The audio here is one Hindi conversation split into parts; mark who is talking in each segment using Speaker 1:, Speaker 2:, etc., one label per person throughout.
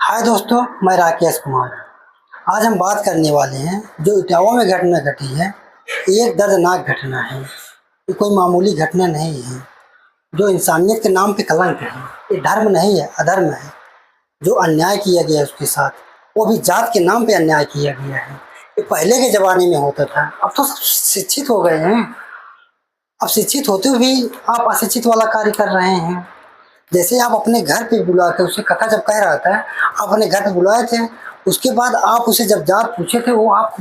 Speaker 1: हाय दोस्तों, मैं राकेश कुमार। आज हम बात करने वाले हैं जो इटावा में घटना घटी है। ये एक दर्दनाक घटना है। ये कोई मामूली घटना नहीं है जो इंसानियत के नाम पे कलंक है। ये धर्म नहीं है, अधर्म है। जो अन्याय किया गया है उसके साथ, वो भी जात के नाम पे अन्याय किया गया है। ये पहले के ज़माने में होता था। अब तो सब शिक्षित हो गए हैं। अब शिक्षित होते हुए भी आप अशिक्षित वाला कार्य कर रहे हैं। जैसे आप अपने घर पे बुला के उसे कथा जब कह रहा था, आप अपने घर पे बुलाए थे। उसके बाद आप उसे जब जात पूछे थे, वो आप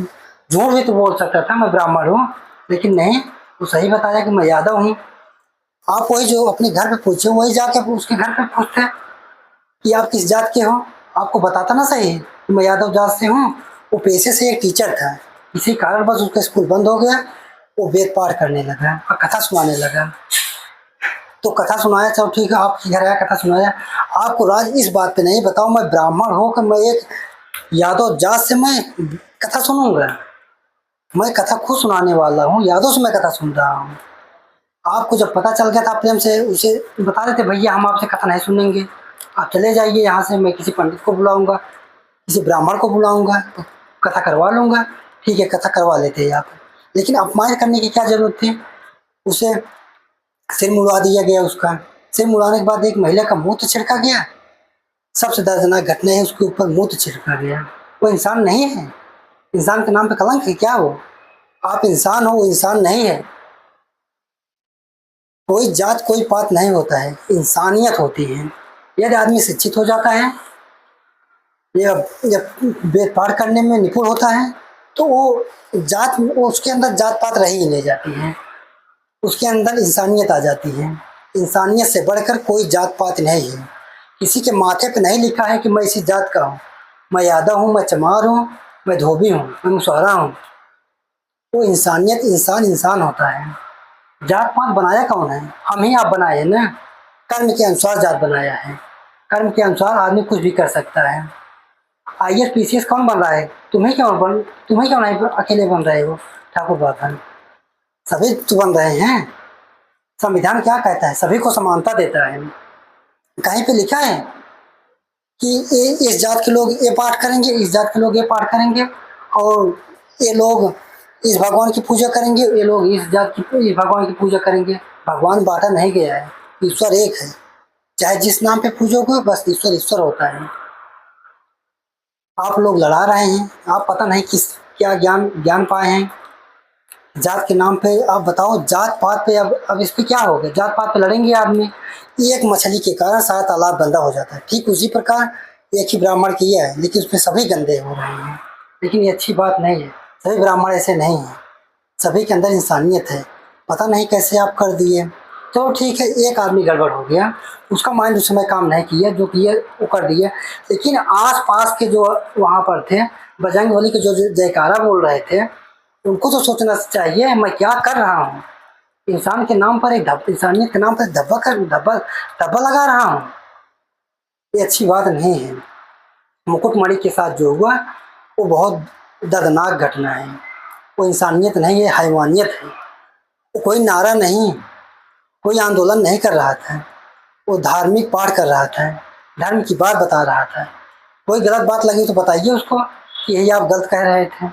Speaker 1: झूठ भी तो बोल सकता था, मैं ब्राह्मण हूँ, लेकिन नहीं, वो सही बताया कि मैं यादव हूँ। आप वही जो अपने घर पे पूछे, वही जाके उसके घर पे पूछते कि आप किस जात के हो। आपको बताता ना सही कि मैं यादव जात से हूँ। वो पेशे से एक टीचर था, इसी कारण बस उसका स्कूल बंद हो गया। वो वेद पाठ करने लगा और कथा सुनाने लगा। तो कथा सुनाया, चलो ठीक है, आपके घर आया, कथा सुनाया। आपको राज इस बात पे नहीं बताओ मैं ब्राह्मण हूँ कि मैं एक यादव जात से मैं कथा सुनूंगा। मैं कथा खुद सुनाने वाला हूँ, यादव से मैं कथा सुन रहा हूँ। आपको जब पता चल गया था, प्रेम से उसे बता देते, भैया हम आपसे कथा नहीं सुनेंगे, आप चले जाइए यहाँ से। मैं किसी पंडित को बुलाऊंगा, किसी ब्राह्मण को बुलाऊंगा, तो कथा करवा लूंगा। ठीक है, कथा करवा लेते हैं आप। लेकिन अपमान करने की क्या जरूरत थी। उसे सिर मुड़वा दिया गया उसका। सिर मुड़ाने के बाद एक महिला का मुंह तो छिड़का गया। सबसे दर्दनाक घटना है, उसके ऊपर मुंह तो छिड़का गया। वो इंसान नहीं है। इंसान के नाम पे कलंक है क्या वो। आप इंसान हो, वो इंसान नहीं है। कोई जात कोई पात नहीं होता है, इंसानियत होती है। यदि आदमी शिक्षित हो जाता है या जब वेद पाठ करने में निपुण होता है, तो वो उसके अंदर जात पात रही ही नहीं जाती है। उसके अंदर इंसानियत आ जाती है। इंसानियत से बढ़कर कोई जात पात नहीं है। किसी के माथे पे नहीं लिखा है कि मैं इसी जात का हूँ, मैं यादव हूँ, मैं चमार हूँ, मैं धोबी हूँ, मैं मुसहरा हूँ। वो इंसानियत, इंसान इंसान होता है। जात पात बनाया कौन है? हम ही आप बनाए हैं ना। कर्म के अनुसार जात बनाया है। कर्म के अनुसार आदमी कुछ भी कर सकता है। आईएएस पीसीएस कौन बन रहा है? तुम्हें क्यों नहीं अकेले बन रहे हो ठाकुर बाबा? सभी तो बन रहे हैं। संविधान क्या कहता है? सभी को समानता देता है। कहीं पे लिखा है कि इस जात के लोग ये पाठ करेंगे, इस जात के लोग ये पाठ करेंगे, और ये लोग इस भगवान की पूजा करेंगे, ये लोग इस जात की इस भगवान की पूजा करेंगे। भगवान बांटा नहीं गया है, ईश्वर एक है। चाहे जिस नाम पे पूजोगे, बस ईश्वर ईश्वर होता है। आप लोग लड़ा रहे हैं, आप पता नहीं किस क्या ज्ञान ज्ञान पाए हैं जात के नाम पे। आप बताओ, जात पात पे अब इस पे क्या हो गया? जात पात पे लड़ेंगे आदमी। एक मछली के कारण सारा तालाब गंदा हो जाता है। ठीक उसी प्रकार एक ही ब्राह्मण किया है, लेकिन उसमें सभी गंदे हो रहे हैं। लेकिन ये अच्छी बात नहीं है। सभी ब्राह्मण ऐसे नहीं हैं। सभी के अंदर इंसानियत है। पता नहीं कैसे आप कर दिए। तो ठीक है, एक आदमी गड़बड़ हो गया, उसका माइंड उस समय काम नहीं किया, जो किया वो कर दिया। लेकिन आस पास के जो वहाँ पर थे, बजरंगबली के जो जयकारा बोल रहे थे, उनको तो सोचना चाहिए मैं क्या कर रहा हूँ। इंसान के नाम पर इंसानियत के नाम पर धब्बा धब्बा लगा रहा हूँ। ये अच्छी बात नहीं है। मुकुटमणि के साथ जो हुआ, वो बहुत दर्दनाक घटना है। वो इंसानियत नहीं है, हैवानियत है। वो कोई नारा नहीं, कोई आंदोलन नहीं कर रहा था। वो धार्मिक पाठ कर रहा था, धर्म की बात बता रहा था। कोई गलत बात लगी तो बताइए उसको कि यही आप गलत कह रहे थे।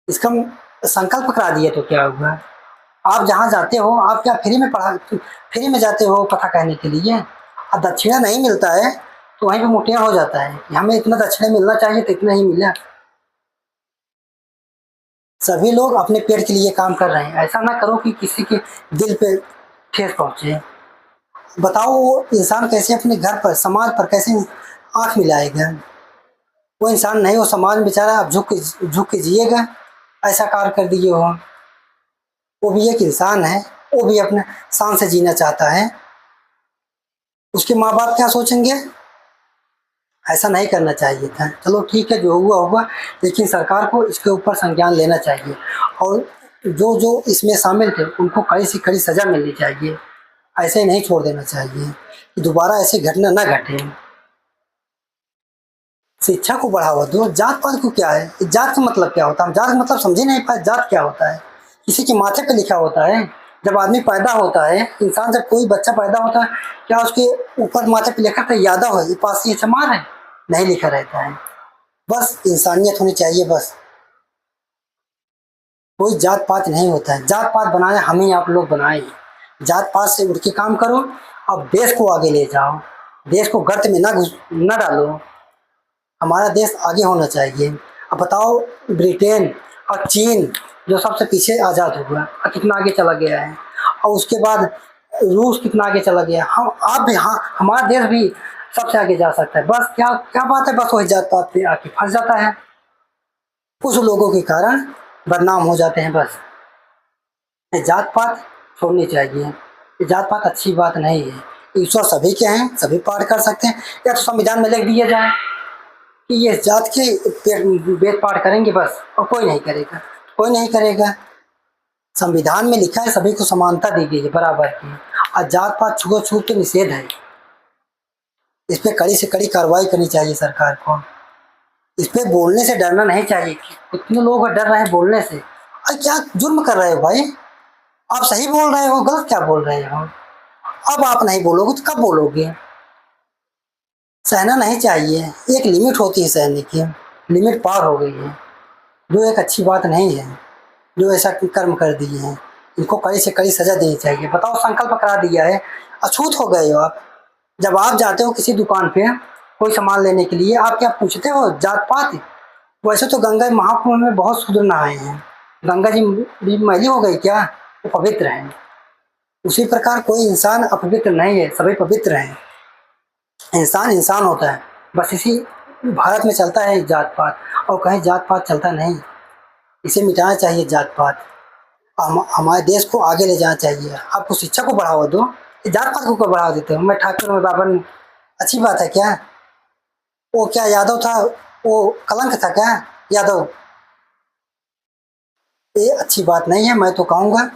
Speaker 1: इसका संकल्प करा दिए तो क्या हुआ? आप जहाँ जाते हो, आप क्या फ्री में जाते हो कथा कहने के लिए? अब दक्षिणा नहीं मिलता है तो वहीं पे मुठिया हो जाता है कि हमें इतना दक्षिणा मिलना चाहिए, तो इतना ही मिला। सभी लोग अपने पेट के लिए काम कर रहे हैं। ऐसा ना करो कि किसी के दिल पे ठेस पहुंचे। बताओ, वो इंसान कैसे अपने घर पर, समाज पर कैसे आंख मिलाएगा? वो इंसान नहीं, वो समाज में बेचारा अब झुक के जिएगा। ऐसा कार्य कर दिए हो। वो भी एक इंसान है, वो भी अपने शान से जीना चाहता है। उसके माँ बाप क्या सोचेंगे? ऐसा नहीं करना चाहिए था। चलो ठीक है, जो हुआ हुआ, लेकिन सरकार को इसके ऊपर संज्ञान लेना चाहिए। और जो जो इसमें शामिल थे उनको कड़ी से कड़ी सजा मिलनी चाहिए। ऐसे नहीं छोड़ देना चाहिए कि दोबारा ऐसी घटना ना घटे। शिक्षा को बढ़ावा दो। जात पात को क्या है? जात का मतलब क्या होता है? हम जात का मतलब समझ ही नहीं पाए। जात क्या होता है? किसी के माथे पे लिखा होता है जब आदमी पैदा होता है, इंसान जब कोई बच्चा पैदा होता है, क्या उसके ऊपर माथे पे लिखा था यादा हो, ये पासी चमार है? नहीं लिखा रहता है। बस इंसानियत होनी चाहिए बस। कोई जात पात नहीं होता है, जात पात बनाए हम ही आप लोग बनाए हैं। जात पात से उठ के काम करो, अब देश को आगे ले जाओ, देश को गर्त में न डालो। हमारा देश आगे होना चाहिए। अब बताओ, ब्रिटेन और चीन जो सबसे पीछे आज़ाद हुआ और कितना आगे चला गया है, और उसके बाद रूस कितना आगे चला गया। हम आप भी, हाँ हमारा देश भी सबसे आगे जा सकता है। बस क्या क्या बात है, बस वही जात पात पे आके फंस जाता है, उस लोगों के कारण बदनाम हो जाते हैं। बस ये जात पात छोड़नी चाहिए, ये जात पात अच्छी बात नहीं है। ईश्वर सभी के हैं, सभी पार कर सकते हैं। या तो संविधान में लिख दिया जाए कि ये जात के वेद पाठ करेंगे बस, और कोई नहीं करेगा, कोई नहीं करेगा। संविधान में लिखा है सभी को समानता दी गई है, बराबर की, और जात पात छुआ छूत तो निषेध है। इस पे कड़ी से कड़ी कार्रवाई करनी चाहिए सरकार को। इस पे बोलने से डरना नहीं चाहिए। कितने लोग डर रहे हैं बोलने से। अरे क्या जुर्म कर रहे हो भाई? आप सही बोल रहे हो, गलत क्या बोल रहे हो? अब आप नहीं बोलोगे तो कब बोलोगे? सहना नहीं चाहिए, एक लिमिट होती है सहने की, लिमिट पार हो गई है, जो एक अच्छी बात नहीं है। जो ऐसा कर्म कर दिए हैं, इनको कड़ी से कड़ी सजा देनी चाहिए। बताओ, संकल्प करा दिया है, अछूत हो गए हो आप। जब आप जाते हो किसी दुकान पे कोई सामान लेने के लिए, आप क्या पूछते हो जात पात? वैसे तो गंगा महाकुंभ में बहुत शूद्र नहाए हैं, गंगा जी भी मैली हो गई क्या? वो पवित्र हैं। उसी प्रकार कोई इंसान अपवित्र नहीं है, सभी पवित्र हैं। इंसान इंसान होता है, बस इसी भारत में चलता है जात पात, और कहीं जात पात चलता नहीं। इसे मिटाना चाहिए जात पात, हमारे देश को आगे ले जाना चाहिए। आपको शिक्षा को बढ़ावा दो, ये जात पात को क्यों बढ़ावा देते हो? मैं ठाकुर, मैं बाबर, अच्छी बात है क्या? वो क्या यादव था, वो कलंक था क्या यादव? ये अच्छी बात नहीं है। मैं तो कहूँगा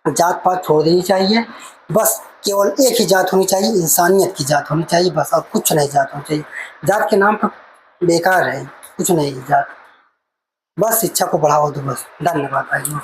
Speaker 1: जात पात छोड़ देनी चाहिए। बस केवल एक ही जात होनी चाहिए, इंसानियत की जात होनी चाहिए बस, और कुछ नहीं जात होनी चाहिए। जात के नाम पर बेकार है, कुछ नहीं जात। बस शिक्षा को बढ़ावा दो बस। धन्यवाद भाई।